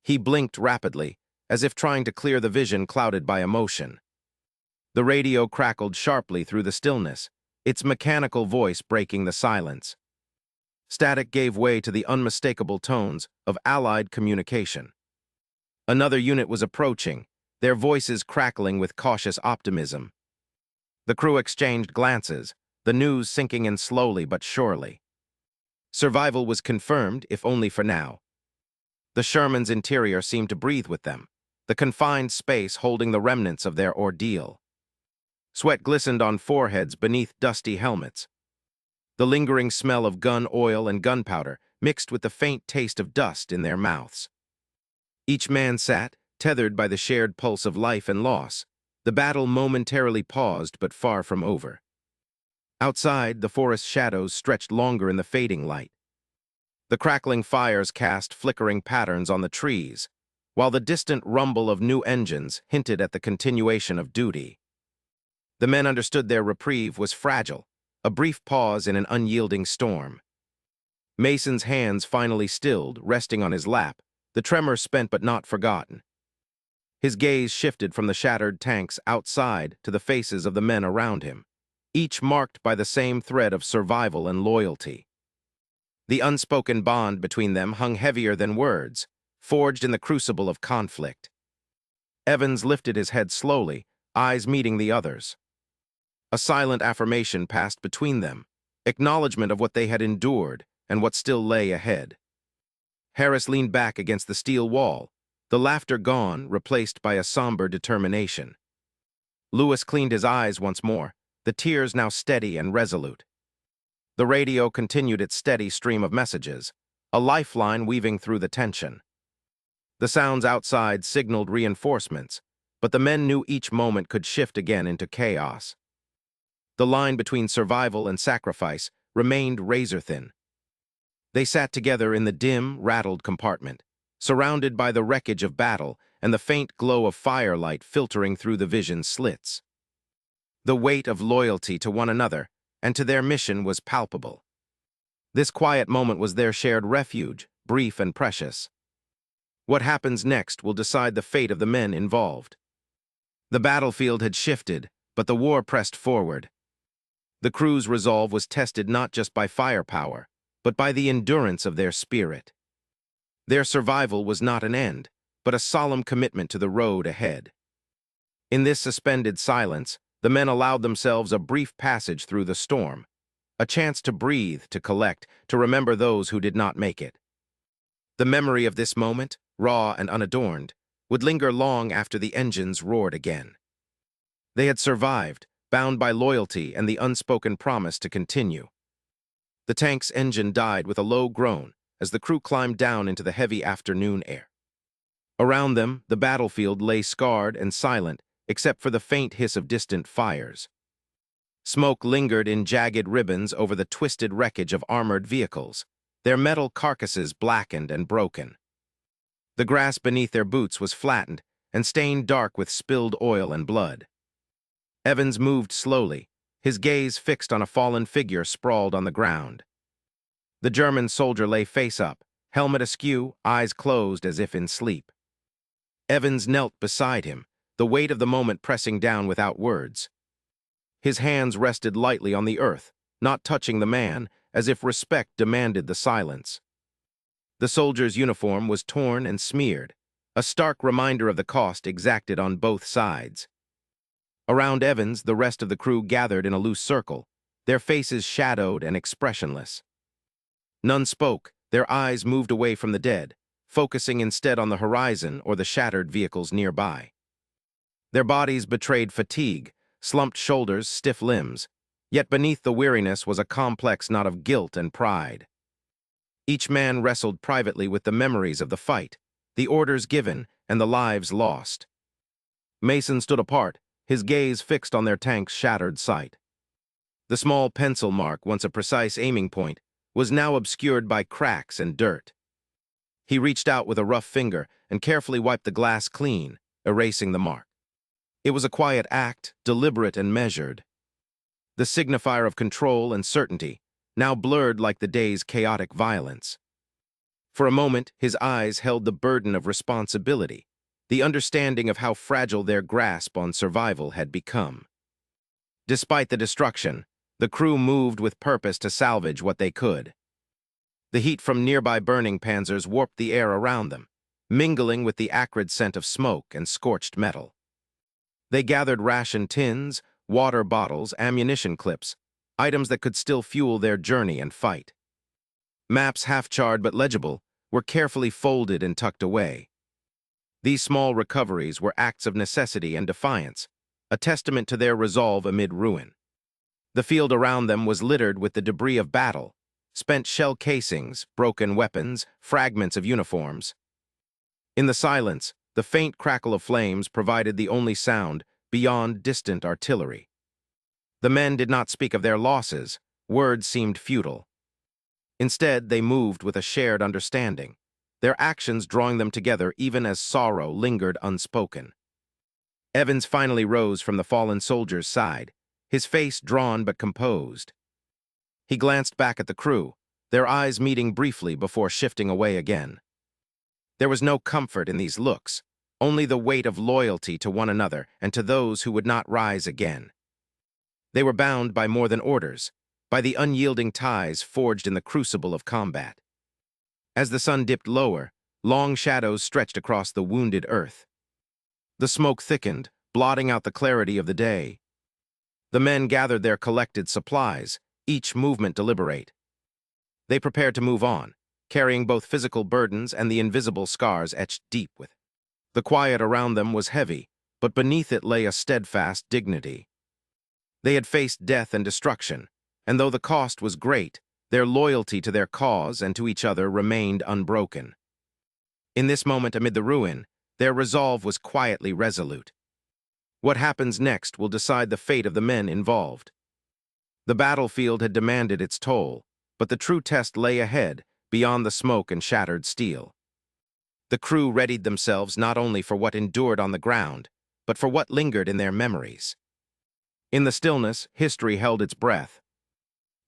He blinked rapidly, as if trying to clear the vision clouded by emotion. The radio crackled sharply through the stillness, its mechanical voice breaking the silence. Static gave way to the unmistakable tones of Allied communication. Another unit was approaching, their voices crackling with cautious optimism. The crew exchanged glances, the news sinking in slowly but surely. Survival was confirmed, if only for now. The Sherman's interior seemed to breathe with them, the confined space holding the remnants of their ordeal. Sweat glistened on foreheads beneath dusty helmets. The lingering smell of gun oil and gunpowder mixed with the faint taste of dust in their mouths. Each man sat, tethered by the shared pulse of life and loss. The battle momentarily paused, but far from over. Outside, the forest shadows stretched longer in the fading light. The crackling fires cast flickering patterns on the trees, while the distant rumble of new engines hinted at the continuation of duty. The men understood their reprieve was fragile, a brief pause in an unyielding storm. Mason's hands finally stilled, resting on his lap, the tremor spent but not forgotten. His gaze shifted from the shattered tanks outside to the faces of the men around him, each marked by the same thread of survival and loyalty. The unspoken bond between them hung heavier than words, forged in the crucible of conflict. Evans lifted his head slowly, eyes meeting the others. A silent affirmation passed between them, acknowledgement of what they had endured and what still lay ahead. Harris leaned back against the steel wall, the laughter gone, replaced by a somber determination. Lewis cleaned his eyes once more, the tears now steady and resolute. The radio continued its steady stream of messages, a lifeline weaving through the tension. The sounds outside signaled reinforcements, but the men knew each moment could shift again into chaos. The line between survival and sacrifice remained razor-thin. They sat together in the dim, rattled compartment, surrounded by the wreckage of battle and the faint glow of firelight filtering through the vision's slits. The weight of loyalty to one another and to their mission was palpable. This quiet moment was their shared refuge, brief and precious. What happens next will decide the fate of the men involved. The battlefield had shifted, but the war pressed forward. The crew's resolve was tested not just by firepower, but by the endurance of their spirit. Their survival was not an end, but a solemn commitment to the road ahead. In this suspended silence, the men allowed themselves a brief passage through the storm, a chance to breathe, to collect, to remember those who did not make it. The memory of this moment, raw and unadorned, would linger long after the engines roared again. They had survived, bound by loyalty and the unspoken promise to continue. The tank's engine died with a low groan as the crew climbed down into the heavy afternoon air. Around them, the battlefield lay scarred and silent, except for the faint hiss of distant fires. Smoke lingered in jagged ribbons over the twisted wreckage of armored vehicles, their metal carcasses blackened and broken. The grass beneath their boots was flattened and stained dark with spilled oil and blood. Evans moved slowly, his gaze fixed on a fallen figure sprawled on the ground. The German soldier lay face up, helmet askew, eyes closed as if in sleep. Evans knelt beside him, the weight of the moment pressing down without words. His hands rested lightly on the earth, not touching the man, as if respect demanded the silence. The soldier's uniform was torn and smeared, a stark reminder of the cost exacted on both sides. Around Evans, the rest of the crew gathered in a loose circle, their faces shadowed and expressionless. None spoke, their eyes moved away from the dead, focusing instead on the horizon or the shattered vehicles nearby. Their bodies betrayed fatigue, slumped shoulders, stiff limbs, yet beneath the weariness was a complex knot of guilt and pride. Each man wrestled privately with the memories of the fight, the orders given, and the lives lost. Mason stood apart, his gaze fixed on their tank's shattered sight. The small pencil mark, once a precise aiming point, was now obscured by cracks and dirt. He reached out with a rough finger and carefully wiped the glass clean, erasing the mark. It was a quiet act, deliberate and measured. The signifier of control and certainty, now blurred like the day's chaotic violence. For a moment, his eyes held the burden of responsibility, the understanding of how fragile their grasp on survival had become. Despite the destruction, the crew moved with purpose to salvage what they could. The heat from nearby burning Panzers warped the air around them, mingling with the acrid scent of smoke and scorched metal. They gathered ration tins, water bottles, ammunition clips, items that could still fuel their journey and fight. Maps half-charred but legible were carefully folded and tucked away. These small recoveries were acts of necessity and defiance, a testament to their resolve amid ruin. The field around them was littered with the debris of battle, spent shell casings, broken weapons, fragments of uniforms. In the silence, the faint crackle of flames provided the only sound beyond distant artillery. The men did not speak of their losses, words seemed futile. Instead, they moved with a shared understanding, their actions drawing them together even as sorrow lingered unspoken. Evans finally rose from the fallen soldier's side, his face drawn but composed. He glanced back at the crew, their eyes meeting briefly before shifting away again. There was no comfort in these looks, only the weight of loyalty to one another and to those who would not rise again. They were bound by more than orders, by the unyielding ties forged in the crucible of combat. As the sun dipped lower, long shadows stretched across the wounded earth. The smoke thickened, blotting out the clarity of the day. The men gathered their collected supplies, each movement deliberate. They prepared to move on, carrying both physical burdens and the invisible scars etched deep with. The quiet around them was heavy, but beneath it lay a steadfast dignity. They had faced death and destruction, and though the cost was great, their loyalty to their cause and to each other remained unbroken. In this moment amid the ruin, their resolve was quietly resolute. What happens next will decide the fate of the men involved. The battlefield had demanded its toll, but the true test lay ahead, beyond the smoke and shattered steel. The crew readied themselves not only for what endured on the ground, but for what lingered in their memories. In the stillness, history held its breath.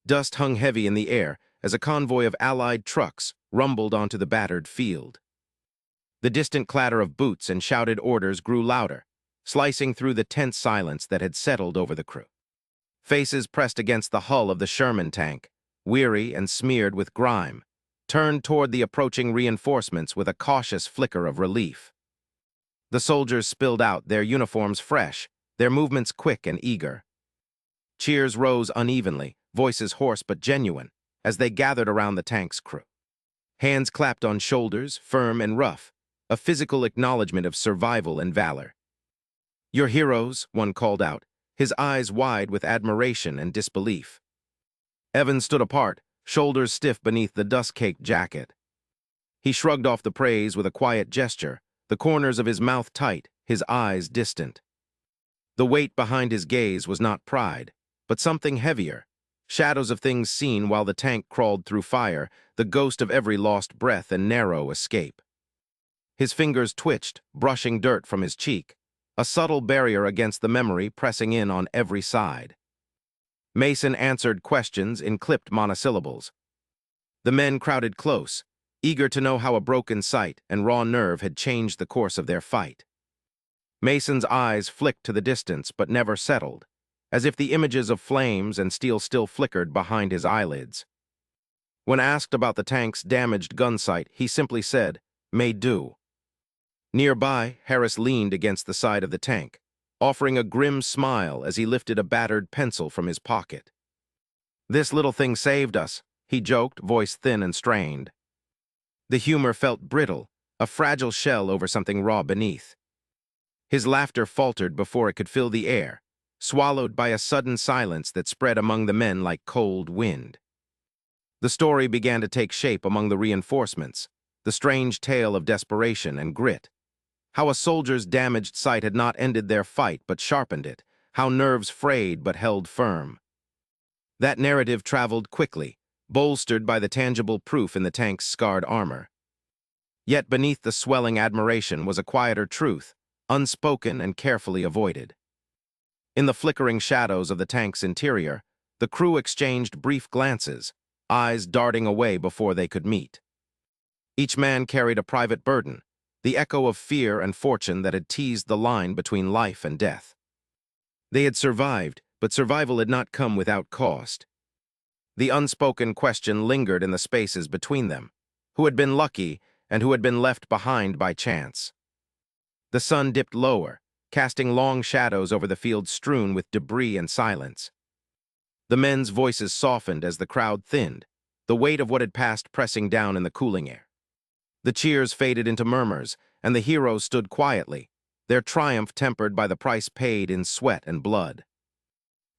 Dust hung heavy in the air as a convoy of Allied trucks rumbled onto the battered field. The distant clatter of boots and shouted orders grew louder, slicing through the tense silence that had settled over the crew. Faces pressed against the hull of the Sherman tank, weary and smeared with grime, turned toward the approaching reinforcements with a cautious flicker of relief. The soldiers spilled out, their uniforms fresh, their movements quick and eager. Cheers rose unevenly, voices hoarse but genuine, as they gathered around the tank's crew. Hands clapped on shoulders, firm and rough, a physical acknowledgement of survival and valor. "You're heroes," one called out, his eyes wide with admiration and disbelief. Evans stood apart, shoulders stiff beneath the dust-caked jacket. He shrugged off the praise with a quiet gesture, the corners of his mouth tight, his eyes distant. The weight behind his gaze was not pride, but something heavier, shadows of things seen while the tank crawled through fire, the ghost of every lost breath and narrow escape. His fingers twitched, brushing dirt from his cheek, a subtle barrier against the memory pressing in on every side. Mason answered questions in clipped monosyllables. The men crowded close, eager to know how a broken sight and raw nerve had changed the course of their fight. Mason's eyes flicked to the distance but never settled, as if the images of flames and steel still flickered behind his eyelids. When asked about the tank's damaged gunsight, he simply said, "May do." Nearby, Harris leaned against the side of the tank, offering a grim smile as he lifted a battered pencil from his pocket. "This little thing saved us," he joked, voice thin and strained. The humor felt brittle, a fragile shell over something raw beneath. His laughter faltered before it could fill the air, swallowed by a sudden silence that spread among the men like cold wind. The story began to take shape among the reinforcements, the strange tale of desperation and grit. How a soldier's damaged sight had not ended their fight but sharpened it, how nerves frayed but held firm. That narrative traveled quickly, bolstered by the tangible proof in the tank's scarred armor. Yet beneath the swelling admiration was a quieter truth, unspoken and carefully avoided. In the flickering shadows of the tank's interior, the crew exchanged brief glances, eyes darting away before they could meet. Each man carried a private burden, the echo of fear and fortune that had teased the line between life and death. They had survived, but survival had not come without cost. The unspoken question lingered in the spaces between them: who had been lucky and who had been left behind by chance? The sun dipped lower, casting long shadows over the field strewn with debris and silence. The men's voices softened as the crowd thinned, the weight of what had passed pressing down in the cooling air. The cheers faded into murmurs, and the heroes stood quietly, their triumph tempered by the price paid in sweat and blood.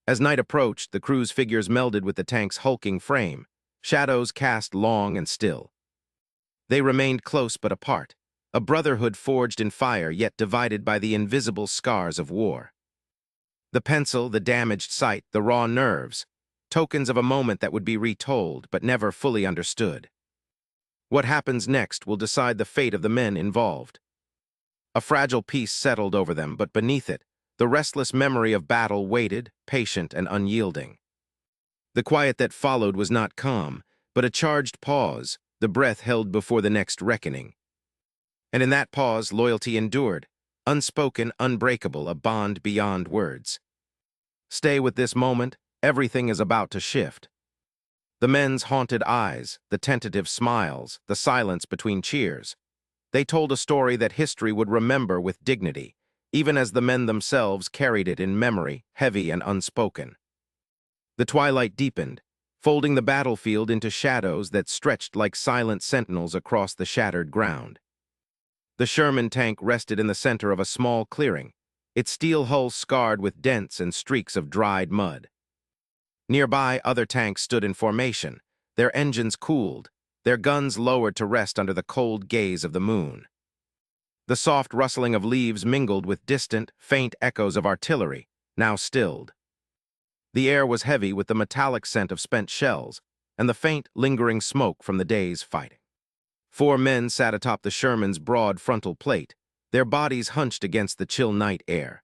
As night approached, the crew's figures melded with the tank's hulking frame, shadows cast long and still. They remained close but apart, a brotherhood forged in fire yet divided by the invisible scars of war. The pencil, the damaged sight, the raw nerves, tokens of a moment that would be retold but never fully understood. What happens next will decide the fate of the men involved. A fragile peace settled over them, but beneath it, the restless memory of battle waited, patient and unyielding. The quiet that followed was not calm, but a charged pause, the breath held before the next reckoning. And in that pause, loyalty endured, unspoken, unbreakable, a bond beyond words. Stay with this moment, everything is about to shift. The men's haunted eyes, the tentative smiles, the silence between cheers. They told a story that history would remember with dignity, even as the men themselves carried it in memory, heavy and unspoken. The twilight deepened, folding the battlefield into shadows that stretched like silent sentinels across the shattered ground. The Sherman tank rested in the center of a small clearing, its steel hull scarred with dents and streaks of dried mud. Nearby, other tanks stood in formation, their engines cooled, their guns lowered to rest under the cold gaze of the moon. The soft rustling of leaves mingled with distant, faint echoes of artillery, now stilled. The air was heavy with the metallic scent of spent shells and the faint, lingering smoke from the day's fighting. 4 men sat atop the Sherman's broad frontal plate, their bodies hunched against the chill night air.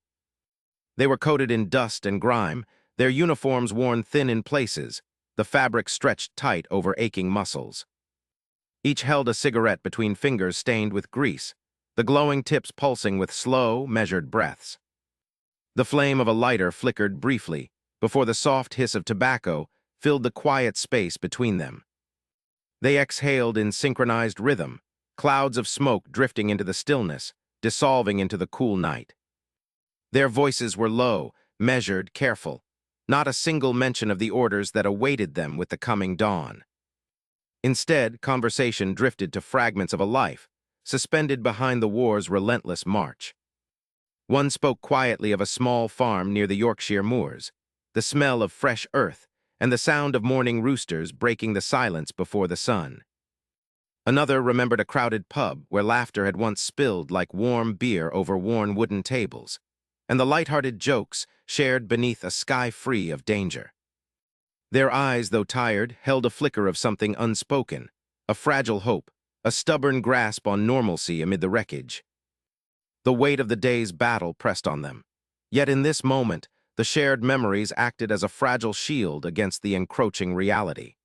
They were coated in dust and grime, their uniforms worn thin in places, the fabric stretched tight over aching muscles. Each held a cigarette between fingers stained with grease, the glowing tips pulsing with slow, measured breaths. The flame of a lighter flickered briefly before the soft hiss of tobacco filled the quiet space between them. They exhaled in synchronized rhythm, clouds of smoke drifting into the stillness, dissolving into the cool night. Their voices were low, measured, careful, not a single mention of the orders that awaited them with the coming dawn. Instead, conversation drifted to fragments of a life, suspended behind the war's relentless march. One spoke quietly of a small farm near the Yorkshire moors, the smell of fresh earth, and the sound of morning roosters breaking the silence before the sun. Another remembered a crowded pub where laughter had once spilled like warm beer over worn wooden tables, and the light-hearted jokes shared beneath a sky free of danger. Their eyes, though tired, held a flicker of something unspoken, a fragile hope, a stubborn grasp on normalcy amid the wreckage. The weight of the day's battle pressed on them, yet in this moment, the shared memories acted as a fragile shield against the encroaching reality.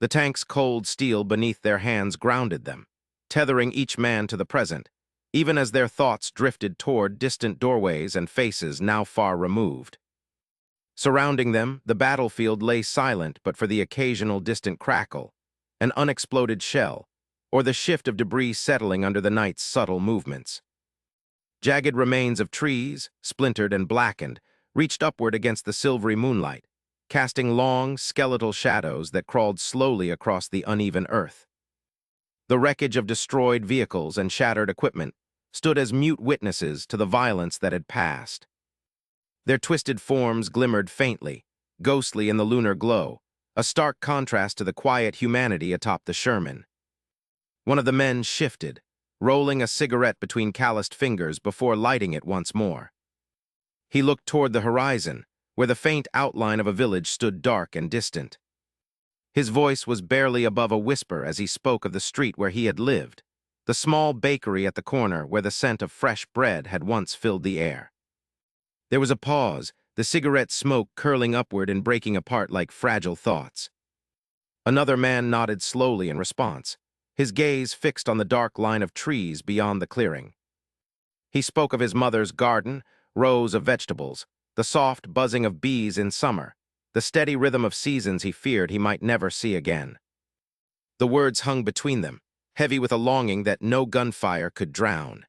The tank's cold steel beneath their hands grounded them, tethering each man to the present, even as their thoughts drifted toward distant doorways and faces now far removed. Surrounding them, the battlefield lay silent but for the occasional distant crackle, an unexploded shell, or the shift of debris settling under the night's subtle movements. Jagged remains of trees, splintered and blackened, reached upward against the silvery moonlight, casting long, skeletal shadows that crawled slowly across the uneven earth. The wreckage of destroyed vehicles and shattered equipment stood as mute witnesses to the violence that had passed. Their twisted forms glimmered faintly, ghostly in the lunar glow, a stark contrast to the quiet humanity atop the Sherman. One of the men shifted, rolling a cigarette between calloused fingers before lighting it once more. He looked toward the horizon, where the faint outline of a village stood dark and distant. His voice was barely above a whisper as he spoke of the street where he had lived, the small bakery at the corner where the scent of fresh bread had once filled the air. There was a pause, the cigarette smoke curling upward and breaking apart like fragile thoughts. Another man nodded slowly in response, his gaze fixed on the dark line of trees beyond the clearing. He spoke of his mother's garden, rows of vegetables, the soft buzzing of bees in summer, the steady rhythm of seasons he feared he might never see again. The words hung between them, heavy with a longing that no gunfire could drown.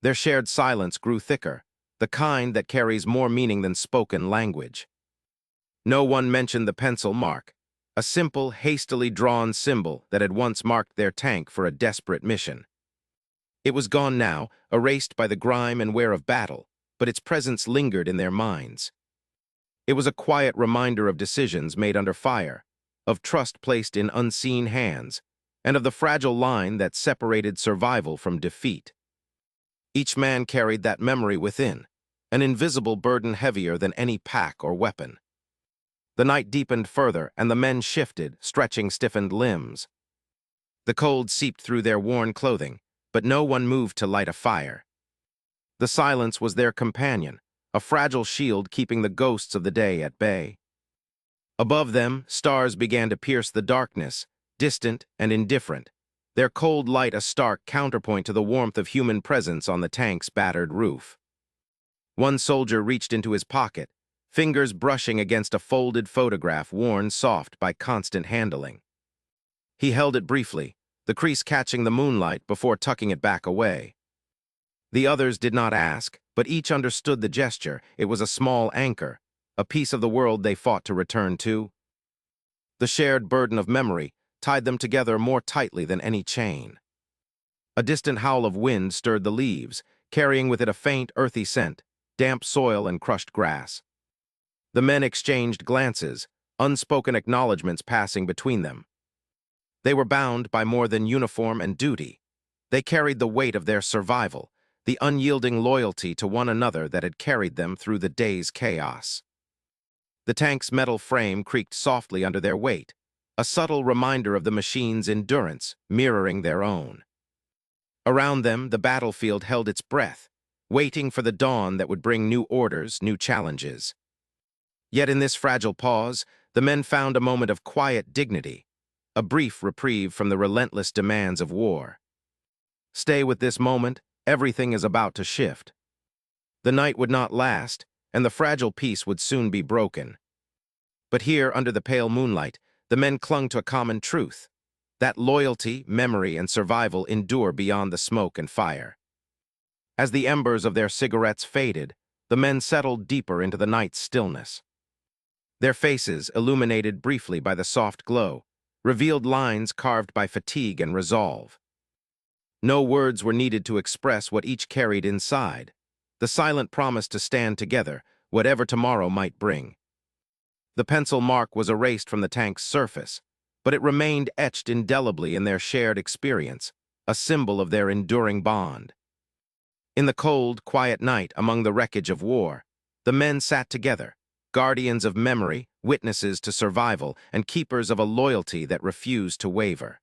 Their shared silence grew thicker, the kind that carries more meaning than spoken language. No one mentioned the pencil mark, a simple, hastily drawn symbol that had once marked their tank for a desperate mission. It was gone now, erased by the grime and wear of battle, but its presence lingered in their minds. It was a quiet reminder of decisions made under fire, of trust placed in unseen hands, and of the fragile line that separated survival from defeat. Each man carried that memory within, an invisible burden heavier than any pack or weapon. The night deepened further, and the men shifted, stretching stiffened limbs. The cold seeped through their worn clothing, but no one moved to light a fire. The silence was their companion, a fragile shield keeping the ghosts of the day at bay. Above them, stars began to pierce the darkness, distant and indifferent, their cold light a stark counterpoint to the warmth of human presence on the tank's battered roof. One soldier reached into his pocket, fingers brushing against a folded photograph worn soft by constant handling. He held it briefly, the crease catching the moonlight before tucking it back away. The others did not ask, but each understood the gesture. It was a small anchor, a piece of the world they fought to return to. The shared burden of memory tied them together more tightly than any chain. A distant howl of wind stirred the leaves, carrying with it a faint, earthy scent, damp soil and crushed grass. The men exchanged glances, unspoken acknowledgments passing between them. They were bound by more than uniform and duty. They carried the weight of their survival, the unyielding loyalty to one another that had carried them through the day's chaos. The tank's metal frame creaked softly under their weight, a subtle reminder of the machine's endurance, mirroring their own. Around them, the battlefield held its breath, waiting for the dawn that would bring new orders, new challenges. Yet in this fragile pause, the men found a moment of quiet dignity, a brief reprieve from the relentless demands of war. Stay with this moment, everything is about to shift. The night would not last, and the fragile peace would soon be broken. But here, under the pale moonlight, the men clung to a common truth, that loyalty, memory, and survival endure beyond the smoke and fire. As the embers of their cigarettes faded, the men settled deeper into the night's stillness. Their faces, illuminated briefly by the soft glow, revealed lines carved by fatigue and resolve. No words were needed to express what each carried inside, the silent promise to stand together, whatever tomorrow might bring. The pencil mark was erased from the tank's surface, but it remained etched indelibly in their shared experience, a symbol of their enduring bond. In the cold, quiet night among the wreckage of war, the men sat together, guardians of memory, witnesses to survival, and keepers of a loyalty that refused to waver.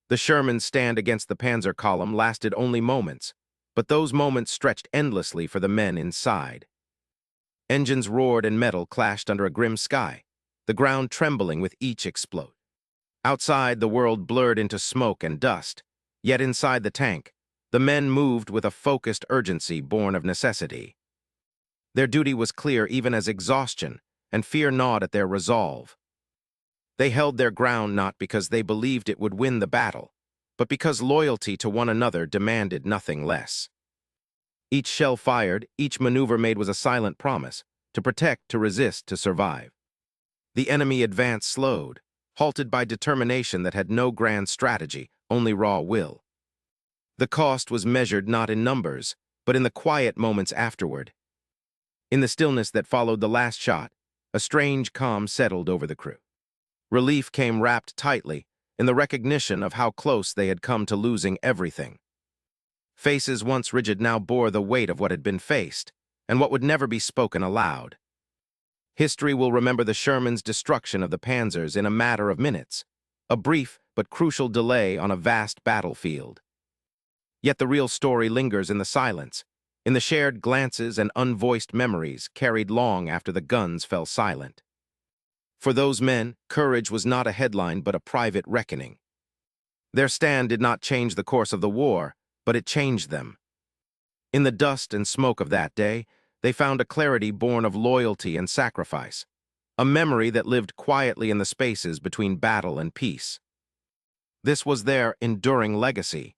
The Sherman's stand against the Panzer column lasted only moments, but those moments stretched endlessly for the men inside. Engines roared and metal clashed under a grim sky, the ground trembling with each explode. Outside, the world blurred into smoke and dust, yet inside the tank, the men moved with a focused urgency born of necessity. Their duty was clear even as exhaustion, and fear gnawed at their resolve. They held their ground not because they believed it would win the battle, but because loyalty to one another demanded nothing less. Each shell fired, each maneuver made was a silent promise, to protect, to resist, to survive. The enemy advance slowed, halted by determination that had no grand strategy, only raw will. The cost was measured not in numbers, but in the quiet moments afterward. In the stillness that followed the last shot, a strange calm settled over the crew. Relief came wrapped tightly in the recognition of how close they had come to losing everything. Faces once rigid now bore the weight of what had been faced, and what would never be spoken aloud. History will remember the Sherman's destruction of the Panzers in a matter of minutes, a brief but crucial delay on a vast battlefield. Yet the real story lingers in the silence, in the shared glances and unvoiced memories carried long after the guns fell silent. For those men, courage was not a headline but a private reckoning. Their stand did not change the course of the war, but it changed them. In the dust and smoke of that day, they found a clarity born of loyalty and sacrifice, a memory that lived quietly in the spaces between battle and peace. This was their enduring legacy,